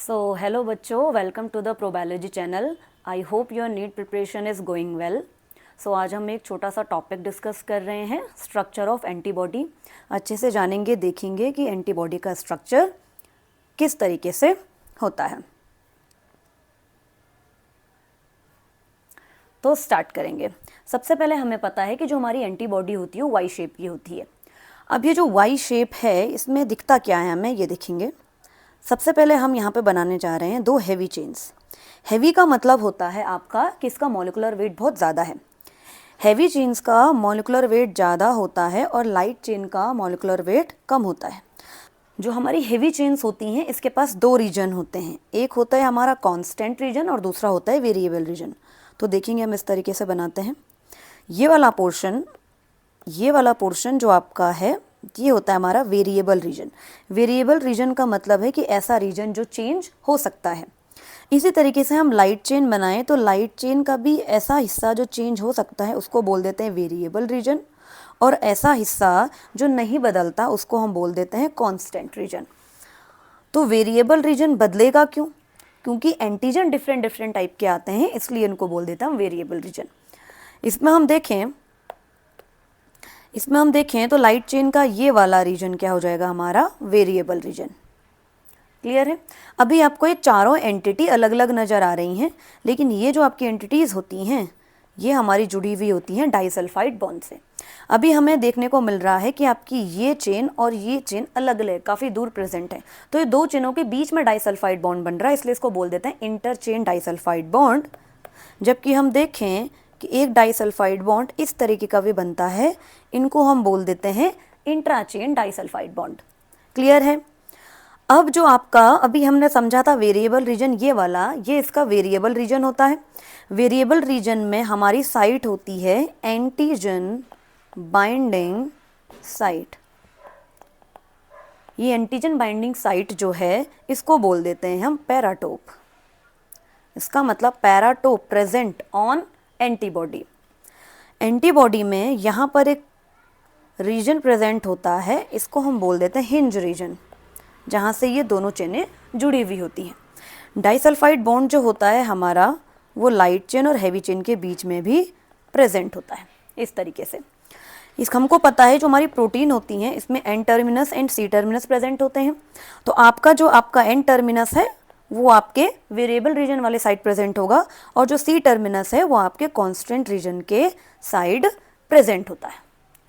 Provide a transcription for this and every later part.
Hello बच्चों, welcome to the probiology channel. I hope your NEET preparation is going well. आज हम एक छोटा सा टॉपिक डिस्कस कर रहे हैं, स्ट्रक्चर ऑफ एंटीबॉडी। अच्छे से जानेंगे, देखेंगे कि एंटीबॉडी का स्ट्रक्चर किस तरीके से होता है। तो स्टार्ट करेंगे। सबसे पहले हमें पता है कि जो हमारी एंटीबॉडी होती है वो वाई शेप की होती है। अब ये जो वाई शेप है, इसमें दिखता क्या है हमें, ये देखेंगे। सबसे पहले हम यहाँ पे बनाने जा रहे हैं दो हैवी चेन्स। हैवी का मतलब होता है आपका कि इसका मॉलिक्यूलर वेट बहुत ज़्यादा है। हैवी चेन्स का मॉलिक्यूलर वेट ज़्यादा होता है और लाइट चेन का मॉलिक्यूलर वेट कम होता है। जो हमारी हैवी चेन्स होती हैं, इसके पास दो रीजन होते हैं। एक होता है हमारा कांस्टेंट रीजन और दूसरा होता है वेरिएबल रीजन। तो देखेंगे हम इस तरीके से बनाते हैं। ये वाला पोर्शन जो आपका है, ये होता है हमारा वेरिएबल रीजन। वेरिएबल रीजन का मतलब है कि ऐसा रीजन जो चेंज हो सकता है। इसी तरीके से हम लाइट चेन बनाएं तो लाइट चेन का भी ऐसा हिस्सा जो चेंज हो सकता है उसको बोल देते हैं वेरिएबल रीजन, और ऐसा हिस्सा जो नहीं बदलता उसको हम बोल देते हैं कांस्टेंट रीजन। तो वेरिएबल रीजन बदलेगा क्यों? क्योंकि एंटीजन डिफरेंट डिफरेंट टाइप के आते हैं, इसलिए इनको बोल देते हैं हम वेरिएबल रीजन। इसमें हम देखें तो लाइट चेन का ये वाला रीजन क्या हो जाएगा, हमारा वेरिएबल रीजन। क्लियर है? अभी आपको ये चारों एंटिटी अलग अलग नज़र आ रही हैं, लेकिन ये जो आपकी एंटिटीज़ होती हैं ये हमारी जुड़ी हुई होती हैं डाइसल्फाइड बॉन्ड से। अभी हमें देखने को मिल रहा है कि आपकी ये चेन और ये चेन अलग अलग, काफ़ी दूर प्रेजेंट है। तो ये दो चेनों के बीच में डाइसल्फाइड बॉन्ड बन रहा है, इसलिए इसको बोल देते हैं इंटरचेन डाइसल्फाइड बॉन्ड। जबकि हम देखें कि एक डाइसल्फाइड बॉन्ड इस तरीके का भी बनता है, इनको हम बोल देते हैं इंट्राचेन डाइसल्फाइड बॉन्ड। क्लियर है? अब जो आपका अभी हमने समझा था वेरिएबल रीजन, ये वाला, ये इसका वेरिएबल रीजन होता है। वेरिएबल रीजन में हमारी साइट होती है एंटीजन बाइंडिंग साइट। ये एंटीजन बाइंडिंग साइट जो है इसको बोल देते हैं हम पैराटोप। इसका मतलब paratope present on antibody. Antibody में यहाँ पर एक रीजन प्रेजेंट होता है, इसको हम बोल देते हैं हिंज रीजन, जहाँ से ये दोनों चेनें जुड़ी हुई होती हैं। डाइसल्फाइड बॉन्ड जो होता है हमारा, वो लाइट चेन और हैवी चेन के बीच में भी प्रेजेंट होता है इस तरीके से। हमको पता है जो हमारी प्रोटीन होती हैं इसमें N terminus and C terminus present होते हैं। तो आपका एन टर्मिनस है वो आपके वेरिएबल रीजन वाले साइड प्रेजेंट होगा, और जो सी टर्मिनस है वो आपके कांस्टेंट रीजन के साइड प्रेजेंट होता है।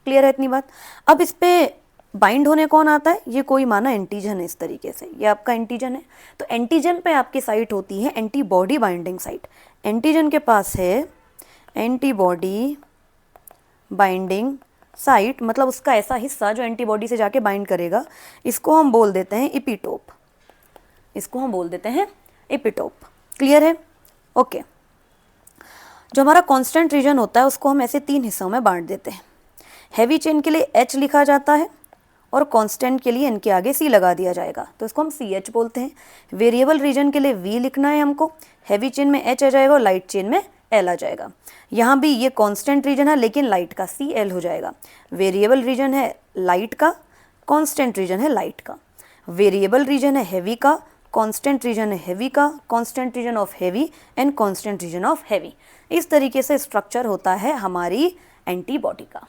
क्लियर है इतनी बात? अब इस पे बाइंड होने कौन आता है? ये कोई माना एंटीजन है। इस तरीके से ये आपका एंटीजन है। तो एंटीजन पे आपकी साइट होती है एंटीबॉडी बाइंडिंग साइट। एंटीजन के पास है एंटीबॉडी बाइंडिंग साइट, मतलब उसका ऐसा हिस्सा जो एंटीबॉडी से जाके बाइंड करेगा। इसको हम बोल देते हैं एपिटोप। क्लियर है? ओके। जो हमारा कांस्टेंट रीजन होता है उसको हम ऐसे तीन हिस्सों में बांट देते हैं। हैवी चेन के लिए H लिखा जाता है और कांस्टेंट के लिए इनके आगे C लगा दिया जाएगा, तो इसको हम CH बोलते हैं। वेरिएबल रीजन के लिए V लिखना है हमको, हैवी चेन में H आ जाएगा और लाइट चेन में L आ जाएगा। यहाँ भी ये कांस्टेंट रीजन है लेकिन लाइट का Cl हो जाएगा। वेरिएबल रीजन है लाइट का, कांस्टेंट रीजन है लाइट का। वेरिएबल रीजन है हैवी का, कांस्टेंट रीजन है हैवी का, constant region of heavy and constant region of heavy. इस तरीके से स्ट्रक्चर होता है हमारी एंटीबॉडी का।